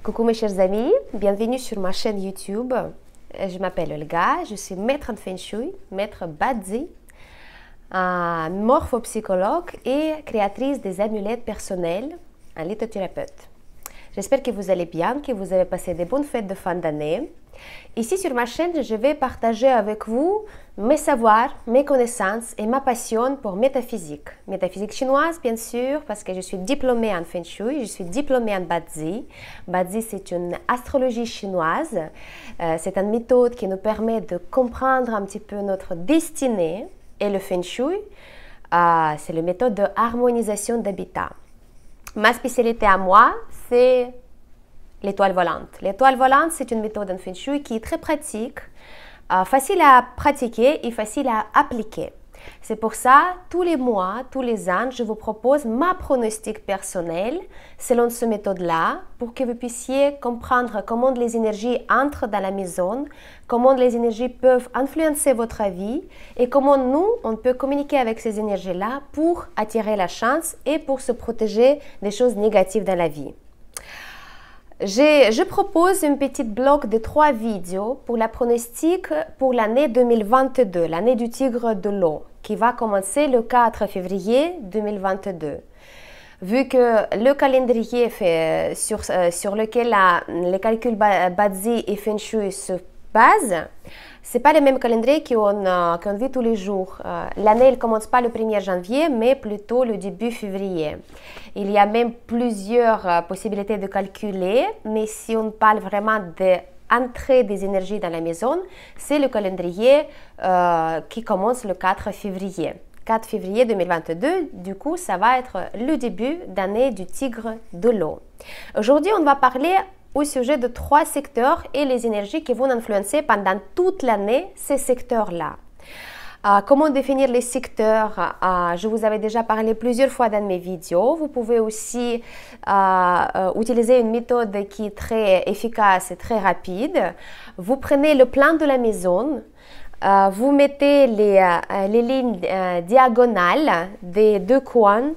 Coucou mes chers amis, bienvenue sur ma chaîne YouTube. Je m'appelle Olga, je suis maître en Feng Shui, maître Bazi, morphopsychologue et créatrice des amulettes personnelles, un lithothérapeute. J'espère que vous allez bien, que vous avez passé de bonnes fêtes de fin d'année. Ici sur ma chaîne, je vais partager avec vous mes savoirs, mes connaissances et ma passion pour métaphysique. Métaphysique chinoise, bien sûr, parce que je suis diplômée en Feng Shui, je suis diplômée en Bazi. Bazi, c'est une astrologie chinoise. C'est une méthode qui nous permet de comprendre un petit peu notre destinée. Et le Feng Shui, c'est la méthode de harmonisation d'habitat. Ma spécialité à moi, c'est l'étoile volante. L'étoile volante, c'est une méthode en Feng Shui qui est très pratique, facile à pratiquer et facile à appliquer. C'est pour ça, tous les mois, tous les ans, je vous propose ma pronostic personnel selon cette méthode-là pour que vous puissiez comprendre comment les énergies entrent dans la maison, comment les énergies peuvent influencer votre vie et comment nous, on peut communiquer avec ces énergies-là pour attirer la chance et pour se protéger des choses négatives dans la vie. Je propose un petit bloc de 3 vidéos pour la pronostic pour l'année 2022, l'année du tigre de l'eau, qui va commencer le 4 février 2022. Vu que le calendrier sur lequel les calculs Bazi et Feng Shui se basent, ce n'est pas le même calendrier qu'on vit tous les jours. L'année ne commence pas le 1er janvier, mais plutôt le début février. Il y a même plusieurs possibilités de calculer, mais si on parle vraiment d'entrée des énergies dans la maison, c'est le calendrier qui commence le 4 février. 4 février 2022, du coup, ça va être le début d'année du tigre de l'eau. Aujourd'hui, on va parler au sujet de 3 secteurs et les énergies qui vont influencer pendant toute l'année ces secteurs-là. Comment définir les secteurs? Je vous avais déjà parlé plusieurs fois dans mes vidéos. Vous pouvez aussi utiliser une méthode qui est très efficace et très rapide. Vous prenez le plan de la maison, vous mettez les lignes diagonales des 2 coins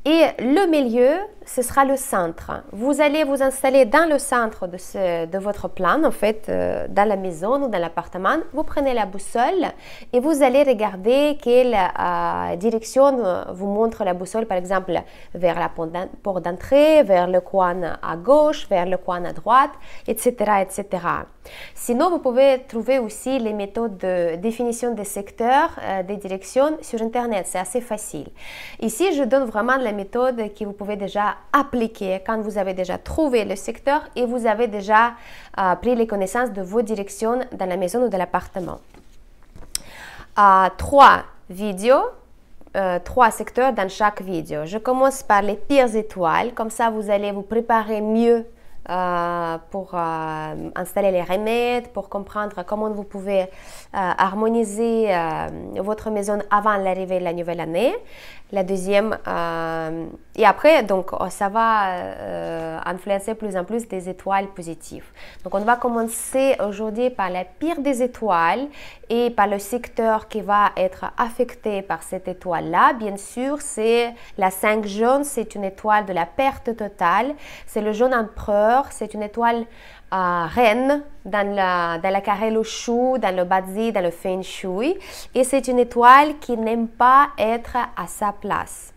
et le milieu, ce sera le centre. Vous allez vous installer dans le centre de votre plan, en fait, dans la maison ou dans l'appartement. Vous prenez la boussole et vous allez regarder quelle direction vous montre la boussole, par exemple, vers la porte d'entrée, vers le coin à gauche, vers le coin à droite, etc., etc. Sinon, vous pouvez trouver aussi les méthodes de définition des secteurs, des directions sur Internet. C'est assez facile. Ici, je donne vraiment la méthode que vous pouvez déjà appliquer quand vous avez déjà trouvé le secteur et vous avez déjà pris les connaissances de vos directions dans la maison ou dans l'appartement. 3 vidéos, 3 secteurs dans chaque vidéo. Je commence par les pires étoiles, comme ça vous allez vous préparer mieux pour installer les remèdes, pour comprendre comment vous pouvez harmoniser votre maison avant l'arrivée de la nouvelle année. La deuxième, et après, donc, ça va influencer plus en plus des étoiles positives. Donc, on va commencer aujourd'hui par la pire des étoiles et par le secteur qui va être affecté par cette étoile-là. Bien sûr, c'est la 5 jaune, c'est une étoile de la perte totale. C'est le jaune empereur, c'est une étoile reine dans la carré au chou, dans le Bazi, dans le Feng Shui. Et c'est une étoile qui n'aime pas être à sa place.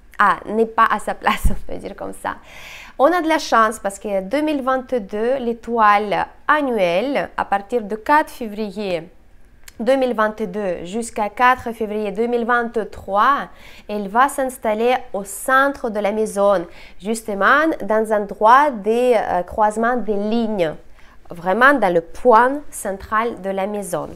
N'est pas à sa place, on peut dire comme ça. On a de la chance parce que 2022, l'étoile annuelle, à partir de 4 février 2022 jusqu'à 4 février 2023, elle va s'installer au centre de la maison, justement dans un endroit des croisements des lignes, vraiment dans le point central de la maison.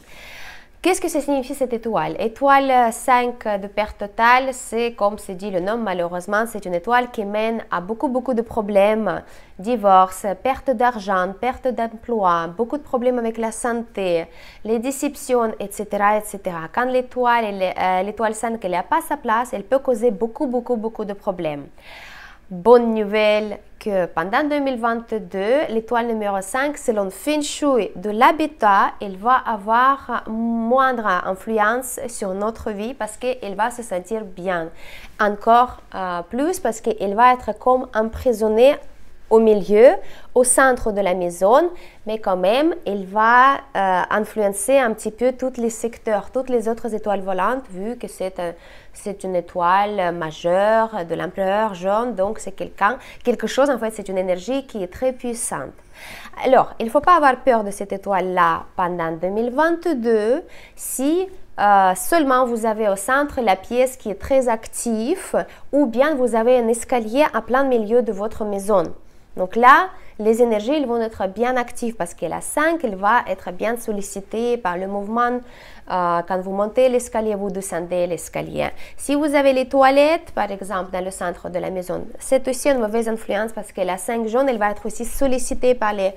Qu'est-ce que ça signifie cette étoile? Étoile 5 de perte totale, c'est comme se dit le nom, malheureusement, c'est une étoile qui mène à beaucoup de problèmes, divorce, perte d'argent, perte d'emploi, beaucoup de problèmes avec la santé, les déceptions, etc., etc. Quand l'étoile 5 n'est pas à sa place, elle peut causer beaucoup de problèmes. Bonne nouvelle que pendant 2022, l'étoile numéro 5, selon Feng Shui de l'habitat, elle va avoir moindre influence sur notre vie parce qu'elle va se sentir bien. Encore plus parce qu'elle va être comme emprisonnée au milieu, au centre de la maison, mais quand même, il va influencer un petit peu tous les secteurs, toutes les autres étoiles volantes, vu que c'est une étoile majeure de l'empereur jaune, donc c'est quelque chose, en fait, c'est une énergie qui est très puissante. Alors, il ne faut pas avoir peur de cette étoile-là pendant 2022 si seulement vous avez au centre la pièce qui est très active ou bien vous avez un escalier à plein milieu de votre maison. Donc là, les énergies ils vont être bien actives parce que la 5, elle va être bien sollicitée par le mouvement. Quand vous montez l'escalier, vous descendez l'escalier. Si vous avez les toilettes, par exemple, dans le centre de la maison, c'est aussi une mauvaise influence parce que la 5 jaune, elle va être aussi sollicitée par les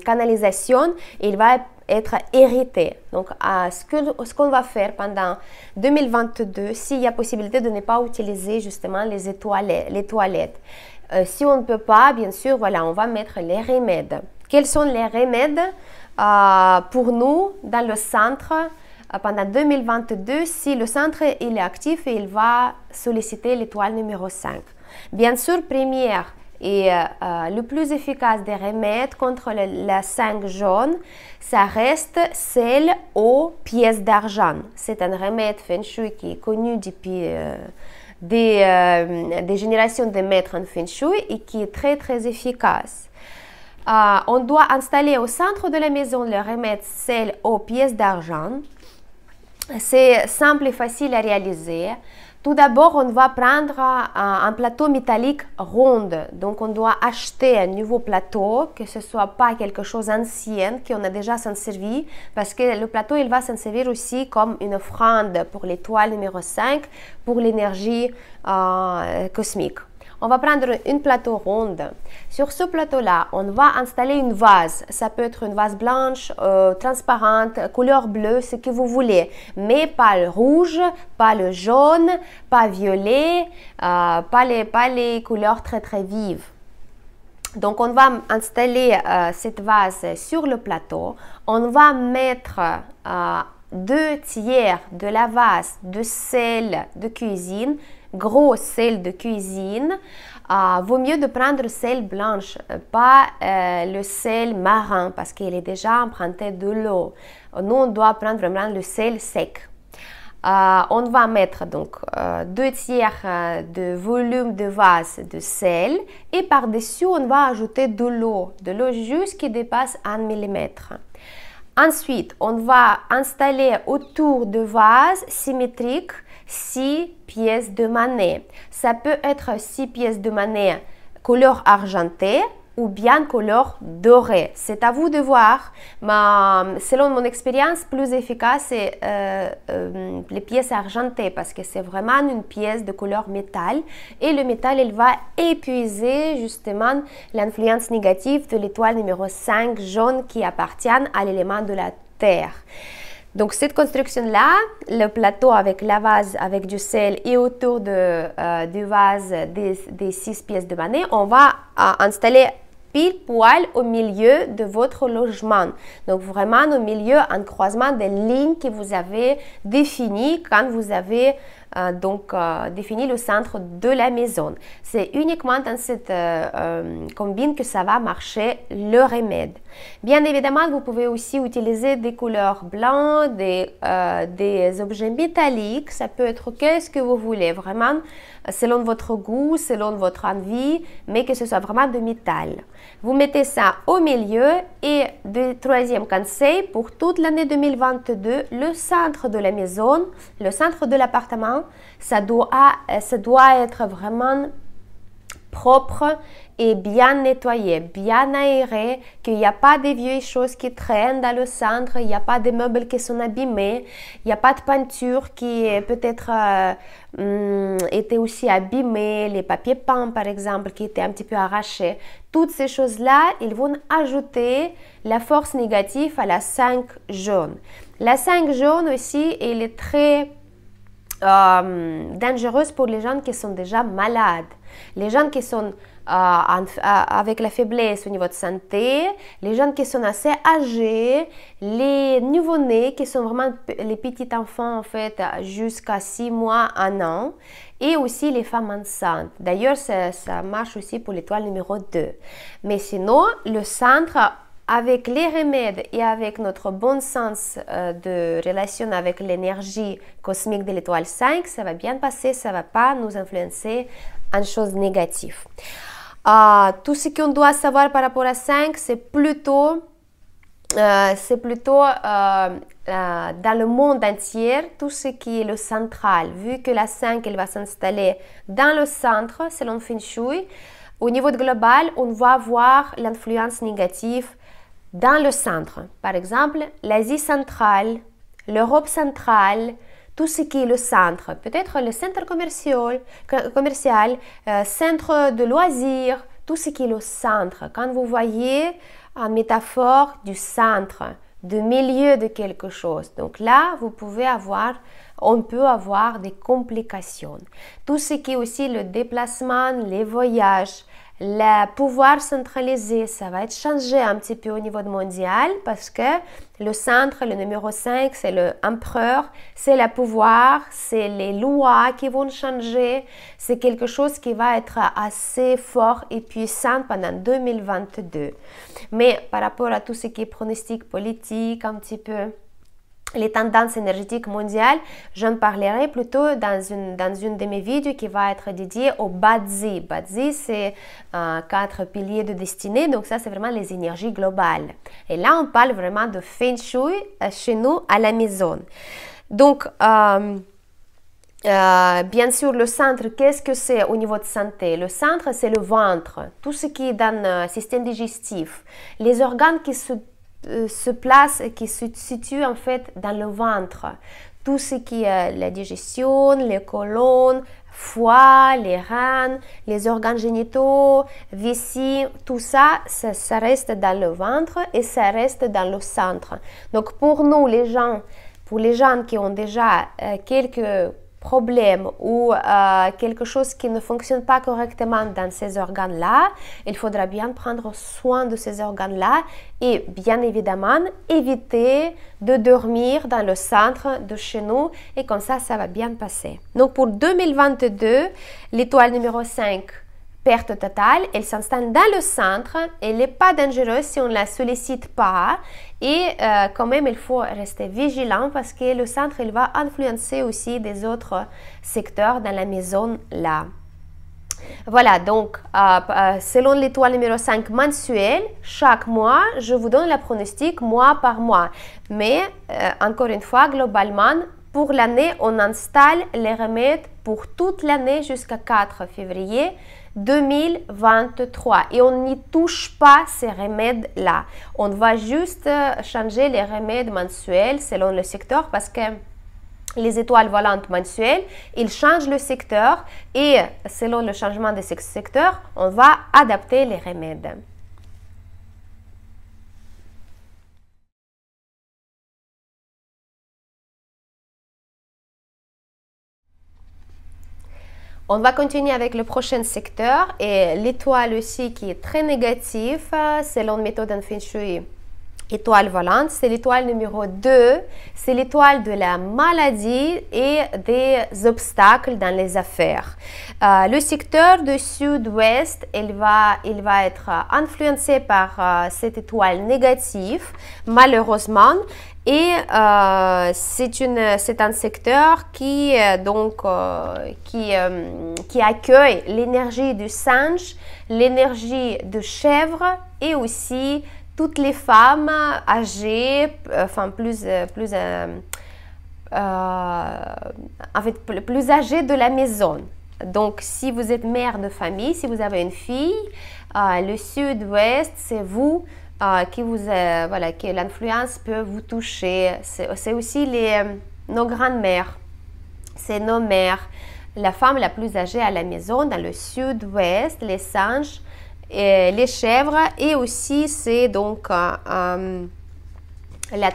canalisations et il va être irrité. Donc, ce qu'on va faire pendant 2022, s'il y a possibilité de ne pas utiliser justement les toilettes. Si on ne peut pas, bien sûr, voilà, on va mettre les remèdes. Quels sont les remèdes pour nous dans le centre pendant 2022 si le centre il est actif et il va solliciter l'étoile numéro 5? Bien sûr, première et le plus efficace des remèdes contre la 5 jaune, ça reste celle aux pièces d'argent. C'est un remède Feng Shui qui est connu depuis des générations de maîtres en Feng Shui et qui est très très efficace. On doit installer au centre de la maison le remède sel aux pièces d'argent. C'est simple et facile à réaliser. Tout d'abord, on va prendre un plateau métallique rond. Donc, on doit acheter un nouveau plateau, que ce ne soit pas quelque chose d'ancien, qu'on a déjà s'en servi, parce que le plateau, il va s'en servir aussi comme une offrande pour l'étoile numéro 5, pour l'énergie cosmique. On va prendre un plateau rond. Sur ce plateau-là, on va installer une vase. Ça peut être une vase blanche, transparente, couleur bleue, ce que vous voulez. Mais pas le rouge, pas le jaune, pas violet, pas les couleurs très très vives. Donc, on va installer cette vase sur le plateau. On va mettre 2/3 de la vase de sel de cuisine, gros sel de cuisine. Vaut mieux de prendre sel blanche, pas le sel marin parce qu'il est déjà emprunté de l'eau. Nous, on doit prendre vraiment le sel sec. On va mettre donc 2/3 de volume de vase de sel et par-dessus, on va ajouter de l'eau juste qui dépasse 1 mm. Ensuite, on va installer autour de vase symétrique 6 pièces de monnaie. Ça peut être 6 pièces de monnaie couleur argentée ou bien couleur dorée. C'est à vous de voir, mais selon mon expérience, plus efficace c'est les pièces argentées parce que c'est vraiment une pièce de couleur métal et le métal il va épuiser justement l'influence négative de l'étoile numéro 5 jaune qui appartient à l'élément de la terre. Donc cette construction-là, le plateau avec la vase avec du sel et autour du vase des 6 pièces de monnaie, on va installer pile poil au milieu de votre logement. Donc vraiment au milieu, un croisement des lignes que vous avez définies quand vous avez défini le centre de la maison. C'est uniquement dans cette combine que ça va marcher le remède. Bien évidemment, vous pouvez aussi utiliser des couleurs blanches, des objets métalliques. Ça peut être qu'est-ce que vous voulez, vraiment selon votre goût, selon votre envie, mais que ce soit vraiment de métal. Vous mettez ça au milieu et le troisième conseil pour toute l'année 2022, le centre de la maison, le centre de l'appartement, ça doit être vraiment propre et bien nettoyé, bien aéré, qu'il n'y a pas de vieilles choses qui traînent dans le centre, il n'y a pas de meubles qui sont abîmés, il n'y a pas de peinture qui peut-être était aussi abîmée, les papiers peints par exemple qui étaient un petit peu arrachés. Toutes ces choses-là, ils vont ajouter la force négative à la 5 jaune. La 5 jaune aussi, elle est très dangereuse pour les gens qui sont déjà malades. Les gens qui sont avec la faiblesse au niveau de santé, les gens qui sont assez âgés, les nouveau-nés qui sont vraiment les petits enfants en fait jusqu'à 6 mois, 1 an, et aussi les femmes enceintes. D'ailleurs, ça marche aussi pour l'étoile numéro 2. Mais sinon, le centre, avec les remèdes et avec notre bon sens de relation avec l'énergie cosmique de l'étoile 5, ça va bien passer, ça ne va pas nous influencer en chose négative. Tout ce qu'on doit savoir par rapport à 5, c'est plutôt dans le monde entier, tout ce qui est le central. Vu que la 5, elle va s'installer dans le centre, selon Feng Shui, au niveau global, on va voir l'influence négative dans le centre. Par exemple, l'Asie centrale, l'Europe centrale, tout ce qui est le centre, peut-être le centre commercial, centre de loisirs, tout ce qui est le centre. Quand vous voyez une métaphore du centre, du milieu de quelque chose, donc là, on peut avoir des complications. Tout ce qui est aussi le déplacement, les voyages, le pouvoir centralisé, ça va être changé un petit peu au niveau mondial parce que le centre, le numéro 5, c'est l'empereur, c'est le pouvoir, c'est les lois qui vont changer. C'est quelque chose qui va être assez fort et puissant pendant 2022. Mais par rapport à tout ce qui est pronostic politique, un petit peu, les tendances énergétiques mondiales, j'en parlerai plutôt dans une de mes vidéos qui va être dédiée au Bazi. Bazi, c'est 4 piliers de destinée, donc ça, c'est vraiment les énergies globales. Et là, on parle vraiment de Feng Shui chez nous à la maison. Donc, bien sûr, le centre, qu'est-ce que c'est au niveau de santé? Le centre, c'est le ventre, tout ce qui est dans le système digestif, les organes qui se place et qui se situe en fait dans le ventre. Tout ce qui est la digestion, les colonnes, foie, les reins, les organes génitaux, vessie, tout ça, ça reste dans le ventre et ça reste dans le centre. Donc pour nous, pour les gens qui ont déjà quelques problème ou quelque chose qui ne fonctionne pas correctement dans ces organes-là, il faudra bien prendre soin de ces organes-là et bien évidemment éviter de dormir dans le centre de chez nous et comme ça va bien passer. Donc pour 2022, l'étoile numéro 5, perte totale, elle s'installe dans le centre, elle n'est pas dangereuse si on ne la sollicite pas et quand même il faut rester vigilant parce que le centre il va influencer aussi des autres secteurs dans la maison là. Voilà, donc selon l'étoile numéro 5 mensuelle, chaque mois, je vous donne le pronostic mois par mois. Mais encore une fois, globalement, pour l'année, on installe les remèdes pour toute l'année jusqu'à 4 février 2023 et on n'y touche pas ces remèdes-là. On va juste changer les remèdes mensuels selon le secteur parce que les étoiles volantes mensuelles, ils changent le secteur et selon le changement de ce secteur, on va adapter les remèdes. On va continuer avec le prochain secteur et l'étoile aussi qui est très négative selon la méthode en Feng Shui. Étoile volante, c'est l'étoile numéro 2, c'est l'étoile de la maladie et des obstacles dans les affaires. Le secteur du sud-ouest, il va être influencé par cette étoile négative, malheureusement. Et c'est un secteur qui accueille l'énergie du singe, l'énergie de chèvre et aussi toutes les femmes âgées, enfin plus âgées de la maison. Donc, si vous êtes mère de famille, si vous avez une fille, le sud-ouest, c'est vous que l'influence peut vous toucher. C'est aussi nos grandes-mères, c'est nos mères. La femme la plus âgée à la maison, dans le sud-ouest, les singes, les chèvres et aussi c'est donc la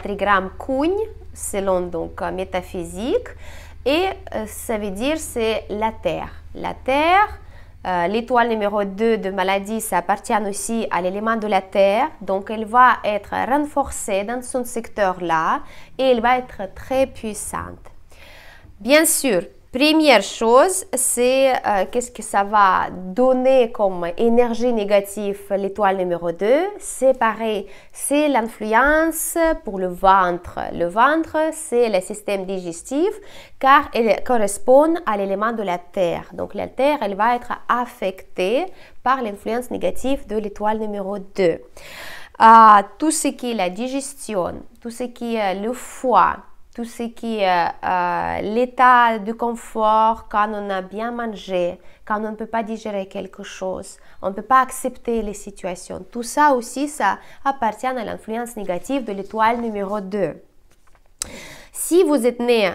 trigramme Kugne selon donc métaphysique Et ça veut dire c'est la Terre. La Terre, l'étoile numéro 2 de maladie, ça appartient aussi à l'élément de la Terre. Donc, elle va être renforcée dans son secteur-là et elle va être très puissante. Bien sûr, première chose, c'est qu'est-ce que ça va donner comme énergie négative l'étoile numéro 2. C'est pareil, c'est l'influence pour le ventre. Le ventre, c'est le système digestif car elle correspond à l'élément de la Terre. Donc la Terre, elle va être affectée par l'influence négative de l'étoile numéro 2. Tout ce qui est la digestion, tout ce qui est le foie, tout ce qui est l'état de confort quand on a bien mangé, quand on ne peut pas digérer quelque chose, on ne peut pas accepter les situations. Tout ça aussi, ça appartient à l'influence négative de l'étoile numéro 2. Si vous êtes né,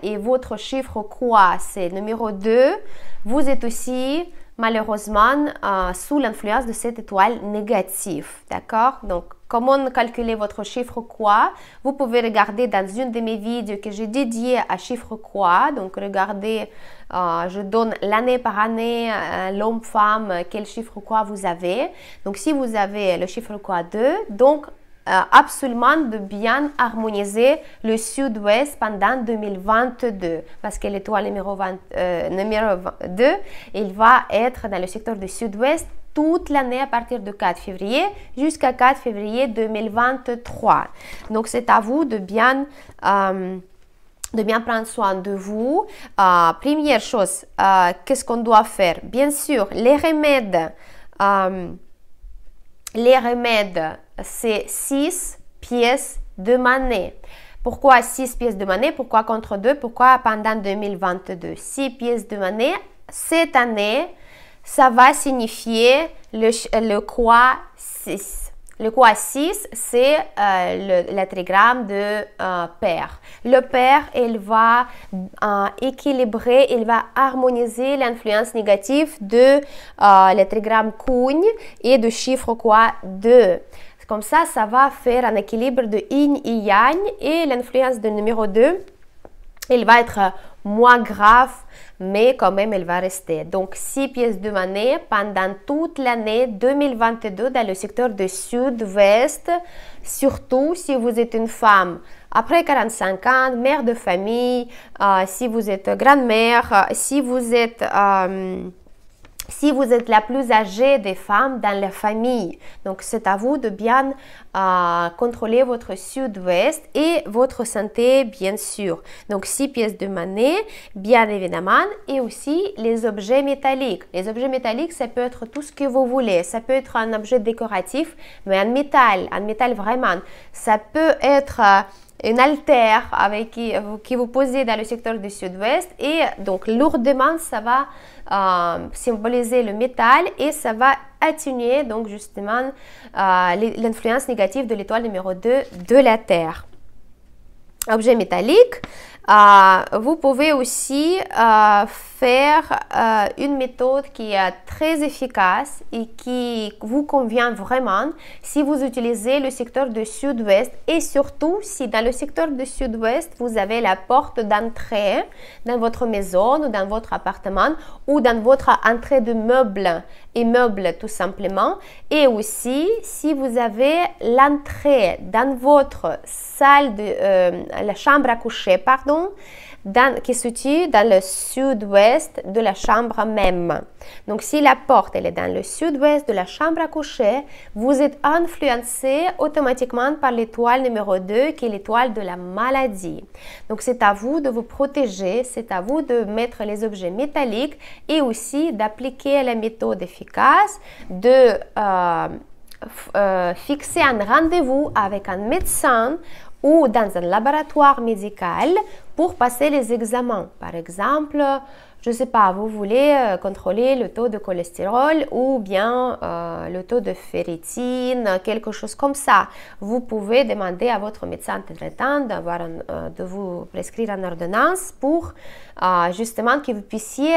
et votre chiffre quoi, c'est numéro 2, vous êtes aussi malheureusement sous l'influence de cette étoile négative, d'accord? Donc, comment calculer votre chiffre quoi? Vous pouvez regarder dans une de mes vidéos que j'ai dédiée à chiffre quoi. Donc, regardez, je donne l'année par année, l'homme, femme, quel chiffre quoi vous avez. Donc, si vous avez le chiffre quoi 2, donc, absolument de bien harmoniser le sud-ouest pendant 2022 parce que l'étoile numéro 2, il va être dans le secteur du sud-ouest toute l'année à partir du 4 février jusqu'à 4 février 2023. Donc, c'est à vous de bien prendre soin de vous. Première chose, qu'est-ce qu'on doit faire? Bien sûr, les remèdes, c'est 6 pièces de monnaie. Pourquoi 6 pièces de monnaie? Pourquoi contre 2? Pourquoi pendant 2022? 6 pièces de monnaie, cette année, ça va signifier le quoi 6. Le quoi 6, c'est le tétragramme de Père. Le Père, il va équilibrer, il va harmoniser l'influence négative de le tétragramme Kugne et de chiffre quoi 2. Comme ça va faire un équilibre de yin et yang et l'influence de numéro 2, il va être moins grave, mais quand même, elle va rester. Donc, 6 pièces de monnaie pendant toute l'année 2022 dans le secteur du sud-ouest, surtout si vous êtes une femme après 45 ans, mère de famille, si vous êtes grand-mère, si vous êtes la plus âgée des femmes dans la famille. Donc, c'est à vous de bien contrôler votre sud-ouest et votre santé, bien sûr. Donc, 6 pièces de monnaie, bien évidemment, et aussi les objets métalliques. Les objets métalliques, ça peut être tout ce que vous voulez. Ça peut être un objet décoratif, mais un métal vraiment. Ça peut être une altère avec qui vous posez dans le secteur du sud-ouest et donc lourdement ça va symboliser le métal et ça va atténuer donc justement l'influence négative de l'étoile numéro 2 de la Terre. Objet métallique, vous pouvez aussi faire une méthode qui est très efficace et qui vous convient vraiment si vous utilisez le secteur du sud-ouest et surtout si dans le secteur du sud-ouest vous avez la porte d'entrée dans votre maison ou dans votre appartement ou dans votre entrée de immeuble tout simplement, et aussi si vous avez l'entrée dans votre salle la chambre à coucher, pardon, qui se situe dans le sud-ouest de la chambre même. Donc, si la porte elle est dans le sud-ouest de la chambre à coucher, vous êtes influencé automatiquement par l'étoile numéro 2, qui est l'étoile de la maladie. Donc, c'est à vous de vous protéger, c'est à vous de mettre les objets métalliques et aussi d'appliquer la méthode efficace de fixer un rendez-vous avec un médecin ou dans un laboratoire médical pour passer les examens. Par exemple, je ne sais pas, vous voulez contrôler le taux de cholestérol ou bien le taux de ferritine, quelque chose comme ça. Vous pouvez demander à votre médecin traitant de vous prescrire une ordonnance pour justement que vous puissiez,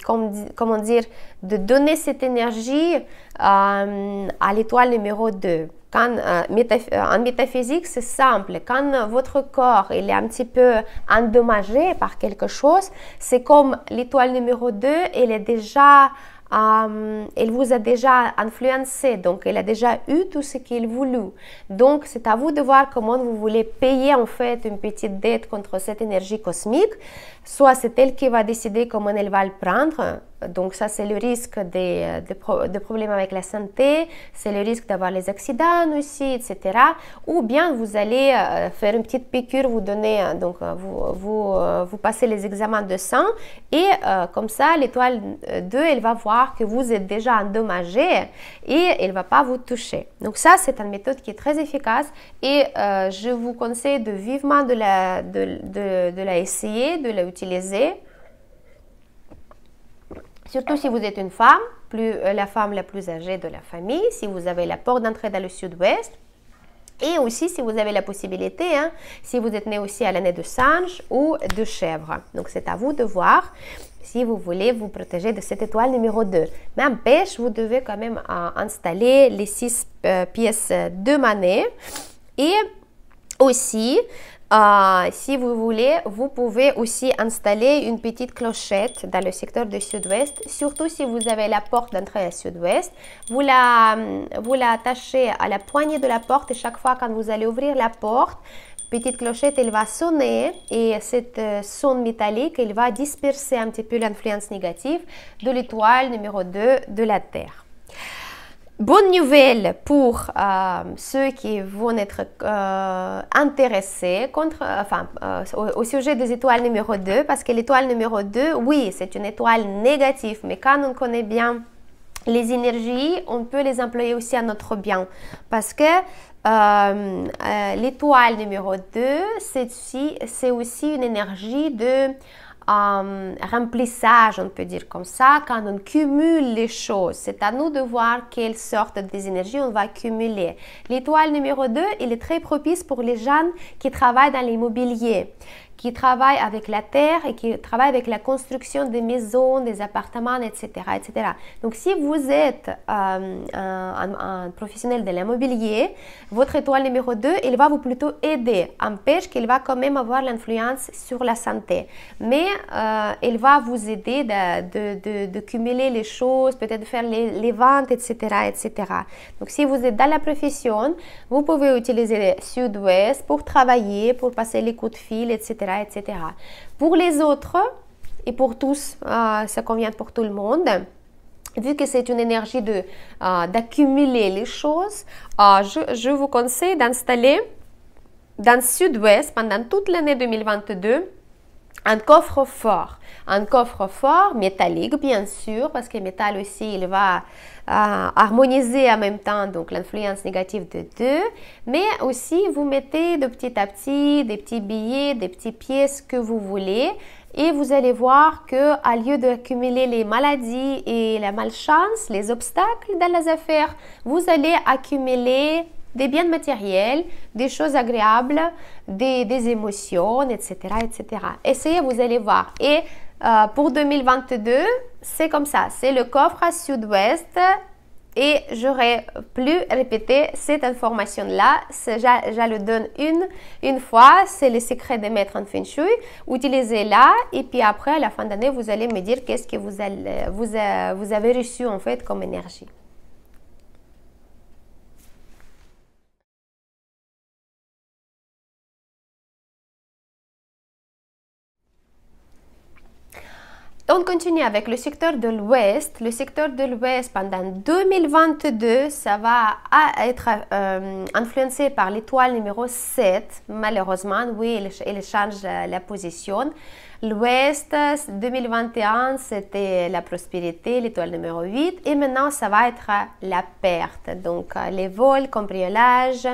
comment dire, de donner cette énergie à l'étoile numéro 2. En métaphysique, c'est simple. Quand votre corps il est un petit peu endommagé par quelque chose, c'est comme l'étoile numéro 2, elle vous a déjà influencé, donc elle a déjà eu tout ce qu'il voulait. Donc, c'est à vous de voir comment vous voulez payer en fait une petite dette contre cette énergie cosmique. Soit c'est elle qui va décider comment elle va le prendre. Donc ça, c'est le risque de problèmes avec la santé, c'est le risque d'avoir les accidents aussi, etc. Ou bien vous allez faire une petite piqûre, vous donner, donc vous passez les examens de sang et comme ça, l'étoile 2, elle va voir que vous êtes déjà endommagé et elle ne va pas vous toucher. Donc ça, c'est une méthode qui est très efficace et je vous conseille de vivement de la essayer, de la utiliser. Surtout si vous êtes une femme, la femme la plus âgée de la famille, si vous avez la porte d'entrée dans le sud-ouest. Et aussi si vous avez la possibilité, si vous êtes né aussi à l'année de singe ou de chèvre. Donc c'est à vous de voir si vous voulez vous protéger de cette étoile numéro 2. Mais en pêche, vous devez quand même installer les 6 pièces de monnaie. Et aussi, si vous voulez, vous pouvez aussi installer une petite clochette dans le secteur du sud-ouest, surtout si vous avez la porte d'entrée à sud-ouest. Vous l'attachez à la poignée de la porte et chaque fois quand vous allez ouvrir la porte, petite clochette, elle va sonner et cette son métallique, elle va disperser un petit peu l'influence négative de l'étoile numéro 2 de la Terre. Bonne nouvelle pour ceux qui vont être intéressés au sujet des étoiles numéro 2, parce que l'étoile numéro 2, oui, c'est une étoile négative, mais quand on connaît bien les énergies, on peut les employer aussi à notre bien, parce que l'étoile numéro 2, c'est aussi une énergie de remplissage, on peut dire comme ça, quand on cumule les choses. C'est à nous de voir quelle sorte des énergies on va cumuler. L'étoile numéro 2, il est très propice pour les gens qui travaillent dans l'immobilier, qui travaillent avec la terre et qui travaillent avec la construction des maisons, des appartements, etc. etc. Donc, si vous êtes un professionnel de l'immobilier, votre étoile numéro 2, il va vous plutôt aider. Empêche qu'il va quand même avoir l'influence sur la santé. Mais il va vous aider de cumuler les choses, peut-être de faire les ventes, etc., etc. Donc, si vous êtes dans la profession, vous pouvez utiliser Sud-Ouest pour travailler, pour passer les coups de fil, etc., etc. Pour les autres et pour tous, ça convient pour tout le monde. Vu que c'est une énergie d'accumuler les choses, je vous conseille d'installer dans le Sud-Ouest pendant toute l'année 2022 un coffre-fort. Un coffre-fort métallique, bien sûr, parce que le métal aussi, il va harmoniser en même temps donc l'influence négative de 2, mais aussi vous mettez de petit à petit des petits billets, des petites pièces que vous voulez, et vous allez voir que à lieu d'accumuler les maladies et la malchance, les obstacles dans les affaires, vous allez accumuler des biens matériels, des choses agréables, des émotions, etc., etc. Essayez, vous allez voir. Et pour 2022, c'est comme ça. C'est le coffre à Sud-Ouest. Et j'aurais plus répété cette information-là. Je le donne une fois. C'est le secret de mettre en Feng Shui. Utilisez-la. Et puis après, à la fin d'année, vous allez me dire qu'est-ce que vous avez reçu en fait comme énergie. On continue avec le secteur de l'Ouest. Le secteur de l'Ouest, pendant 2022, ça va être influencé par l'étoile numéro 7. Malheureusement, oui, il change la position. L'Ouest, 2021, c'était la prospérité, l'étoile numéro 8. Et maintenant, ça va être la perte. Donc, les vols, cambriolages,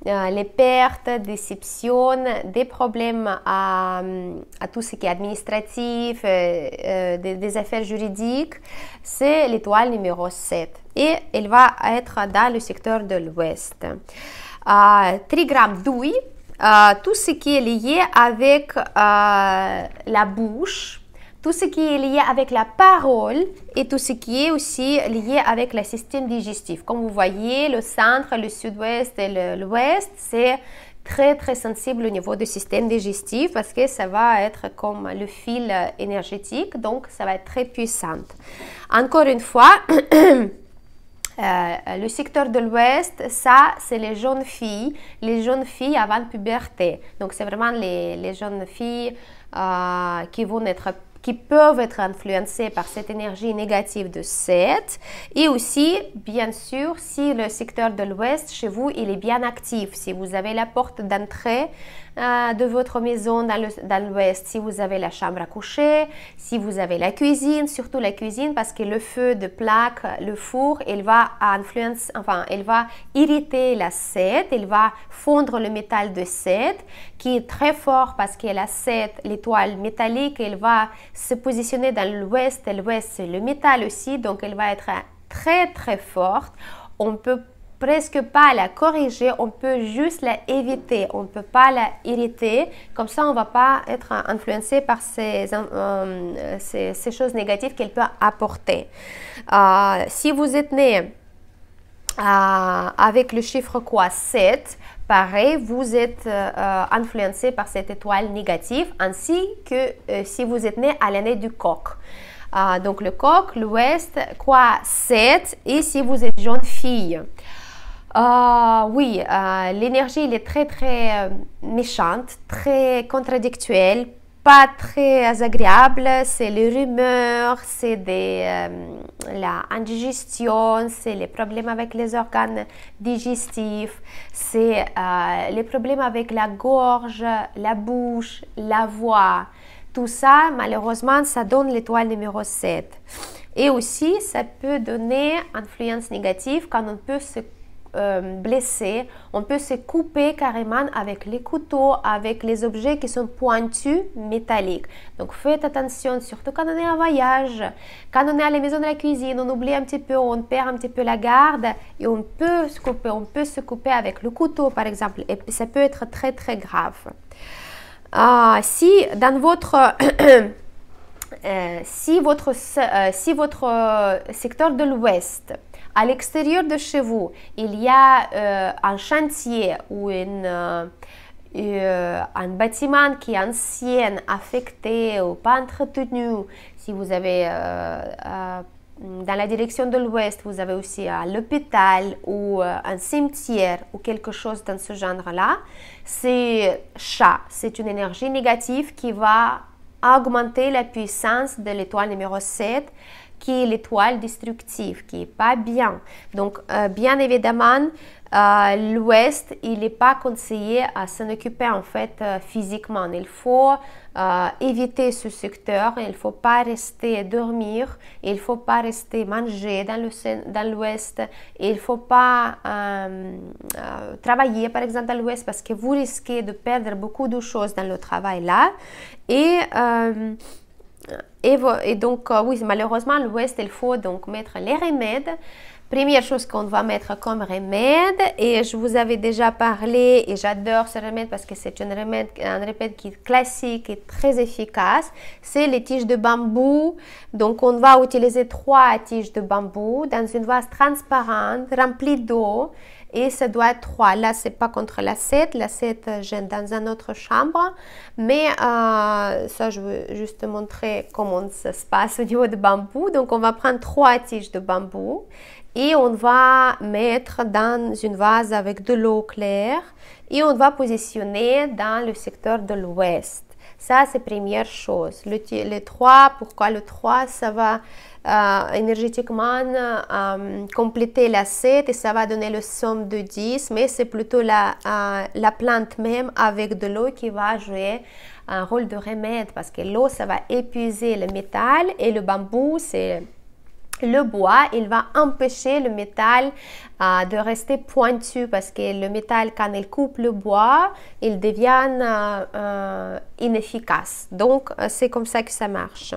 les pertes, déceptions, des problèmes à tout ce qui est administratif, des affaires juridiques, c'est l'étoile numéro 7 et elle va être dans le secteur de l'Ouest. Trigramme douille, tout ce qui est lié avec la bouche, tout ce qui est lié avec la parole et tout ce qui est aussi lié avec le système digestif. Comme vous voyez, le centre, le sud-ouest et l'ouest, c'est très très sensible au niveau du système digestif parce que ça va être comme le fil énergétique, donc ça va être très puissant. Encore une fois, le secteur de l'Ouest, ça, c'est les jeunes filles avant puberté. Donc, c'est vraiment les jeunes filles qui peuvent être influencées par cette énergie négative de 7. Et aussi, bien sûr, si le secteur de l'Ouest, chez vous, il est bien actif, si vous avez la porte d'entrée de votre maison dans l'Ouest, si vous avez la chambre à coucher, si vous avez la cuisine, surtout la cuisine, parce que le feu de plaque, le four, il va irriter la 7, il va fondre le métal de 7, qui est très fort parce que la 7, l'étoile métallique, elle va se positionner dans l'Ouest, et l'Ouest, c'est le métal aussi, donc elle va être très très forte. On peut presque pas la corriger, on peut juste la éviter, on ne peut pas la irriter, comme ça on ne va pas être influencé par ces choses négatives qu'elle peut apporter. Si vous êtes né avec le chiffre 7, pareil, vous êtes influencé par cette étoile négative, ainsi que si vous êtes né à l'année du coq. Donc le coq, l'ouest, 7, et si vous êtes jeune fille. Oui, l'énergie elle est très très méchante, très contradictuelle, pas très agréable, c'est les rumeurs, c'est la indigestion, c'est les problèmes avec les organes digestifs, c'est les problèmes avec la gorge, la bouche, la voix. Tout ça, malheureusement, ça donne l'étoile numéro 7. Et aussi, ça peut donner influence négative quand on peut se blesser, on peut se couper carrément avec les couteaux, avec les objets qui sont pointus, métalliques. Donc faites attention, surtout quand on est en voyage, quand on est à la maison de la cuisine, on oublie un petit peu, on perd un petit peu la garde et on peut se couper avec le couteau par exemple, et ça peut être très très grave. Si dans votre si votre secteur de l'Ouest, à l'extérieur de chez vous, il y a un chantier ou un bâtiment qui est ancien, affecté ou pas entretenu, si vous avez dans la direction de l'Ouest, vous avez aussi l'hôpital ou un cimetière ou quelque chose dans ce genre-là, c'est chat, c'est une énergie négative qui va augmenter la puissance de l'étoile numéro 7, qui est l'étoile destructive, qui n'est pas bien. Donc, bien évidemment, l'Ouest, il n'est pas conseillé à s'en occuper en fait physiquement. Il faut éviter ce secteur, il ne faut pas rester dormir, il ne faut pas rester manger dans l'Ouest, il ne faut pas travailler par exemple dans l'Ouest parce que vous risquez de perdre beaucoup de choses dans le travail là. Et donc, oui, malheureusement, l'Ouest, il faut donc mettre les remèdes. Première chose qu'on va mettre comme remède, et je vous avais déjà parlé, et j'adore ce remède parce que c'est un remède qui est classique et très efficace, c'est les tiges de bambou. Donc, on va utiliser 3 tiges de bambou dans une vase transparente remplie d'eau. Et ça doit être 3. Là, c'est pas contre la 7. La 7, j'ai dans une autre chambre. Mais ça, je veux juste montrer comment ça se passe au niveau de bambou. Donc, on va prendre 3 tiges de bambou. Et on va mettre dans une vase avec de l'eau claire. Et on va positionner dans le secteur de l'Ouest. Ça, c'est première chose. Le 3, pourquoi le 3? Ça va énergétiquement compléter la 7 et ça va donner le somme de 10, mais c'est plutôt la plante même avec de l'eau qui va jouer un rôle de remède parce que l'eau, ça va épuiser le métal et le bambou, c'est le bois, il va empêcher le métal de rester pointu parce que le métal, quand il coupe le bois, il devient inefficace. Donc, c'est comme ça que ça marche.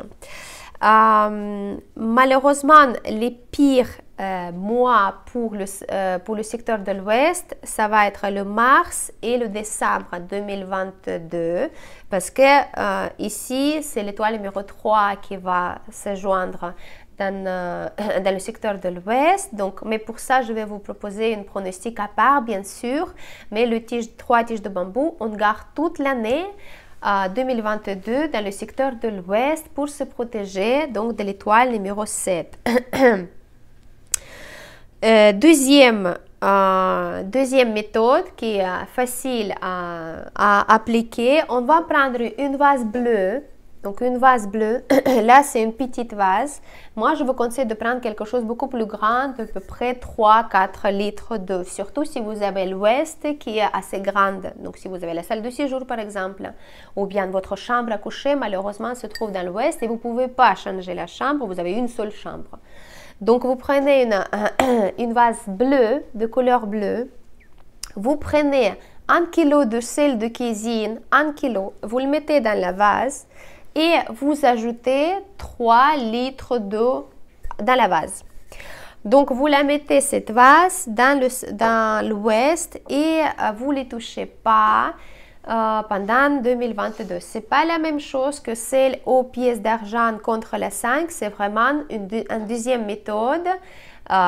Malheureusement, les pires mois pour le secteur de l'Ouest, ça va être le mars et le décembre 2022 parce que ici, c'est l'étoile numéro 3 qui va se joindre dans le secteur de l'Ouest. Donc, mais pour ça, je vais vous proposer une pronostic à part, bien sûr. Mais le 3 tiges de bambou, on garde toute l'année 2022 dans le secteur de l'Ouest pour se protéger donc de l'étoile numéro 7. Deuxième méthode qui est facile à appliquer, on va prendre une vase bleue. Donc une vase bleue, là c'est une petite vase. Moi je vous conseille de prendre quelque chose beaucoup plus grand, à peu près 3-4 litres d'eau. Surtout si vous avez l'ouest qui est assez grande. Donc si vous avez la salle de séjour par exemple, ou bien votre chambre à coucher malheureusement se trouve dans l'ouest et vous ne pouvez pas changer la chambre, vous avez une seule chambre. Donc vous prenez une vase bleue, de couleur bleue, vous prenez 1 kg de sel de cuisine, 1 kg, vous le mettez dans la vase et vous ajoutez 3 litres d'eau dans la vase. Donc vous la mettez cette vase dans l'ouest et vous ne les touchez pas pendant 2022. Ce n'est pas la même chose que celle aux pièces d'argent contre la 5, c'est vraiment une deuxième méthode,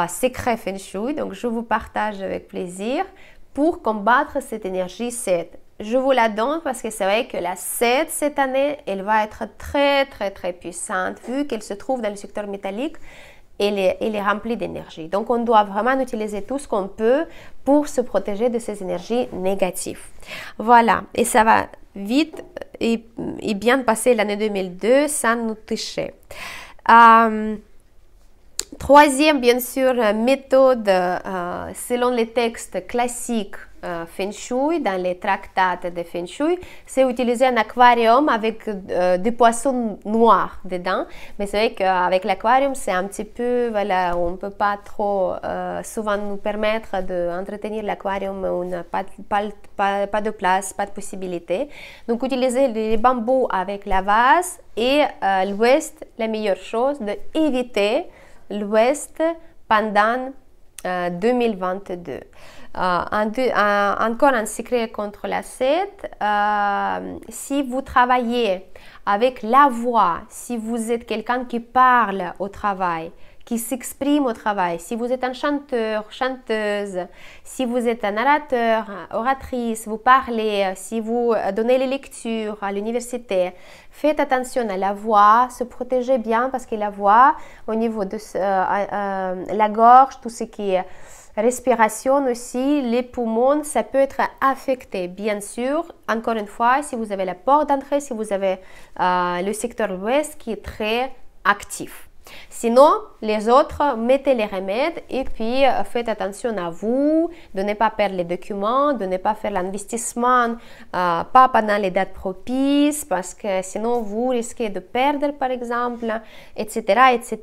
secret Feng Shui, donc je vous partage avec plaisir pour combattre cette énergie 7. Je vous la donne parce que c'est vrai que la 7 cette année, elle va être très puissante vu qu'elle se trouve dans le secteur métallique. Elle est remplie d'énergie. Donc, on doit vraiment utiliser tout ce qu'on peut pour se protéger de ces énergies négatives. Voilà. Et ça va vite et bien passer l'année 2002 sans nous toucher. Troisième, bien sûr, méthode selon les textes classiques Feng Shui, dans les tractats de Feng Shui, c'est utiliser un aquarium avec des poissons noirs dedans. Mais c'est vrai qu'avec l'aquarium, c'est un petit peu, voilà, on ne peut pas trop souvent nous permettre d'entretenir l'aquarium, on n'a pas de place, pas de possibilité. Donc, utiliser les bambous avec la vase et l'ouest, la meilleure chose, d'éviter l'ouest pendant 2022. Encore un secret contre la 7, si vous travaillez avec la voix, si vous êtes quelqu'un qui parle au travail, qui s'exprime au travail, si vous êtes un chanteur, chanteuse, si vous êtes un orateur, oratrice, vous parlez, si vous donnez les lectures à l'université, faites attention à la voix, se protégez bien parce que la voix, au niveau de la gorge, tout ce qui est respiration aussi, les poumons, ça peut être affecté, bien sûr. Encore une fois, si vous avez la porte d'entrée, si vous avez le secteur ouest qui est très actif. Sinon, les autres, mettez les remèdes et puis faites attention à vous, de ne pas perdre les documents, de ne pas faire l'investissement pas pendant les dates propices parce que sinon vous risquez de perdre par exemple, etc. etc.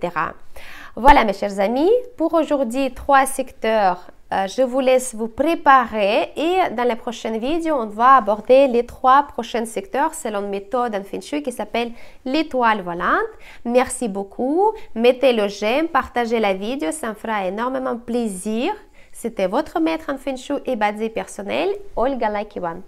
Voilà mes chers amis, pour aujourd'hui 3 secteurs. Je vous laisse vous préparer et dans la prochaine vidéo, on va aborder les 3 prochains secteurs selon une méthode en Feng Shui qui s'appelle l'étoile volante. Merci beaucoup. Mettez le j'aime, partagez la vidéo, ça me fera énormément plaisir. C'était votre maître en Feng Shui et Bazzi personnel, Olga Laikiwan.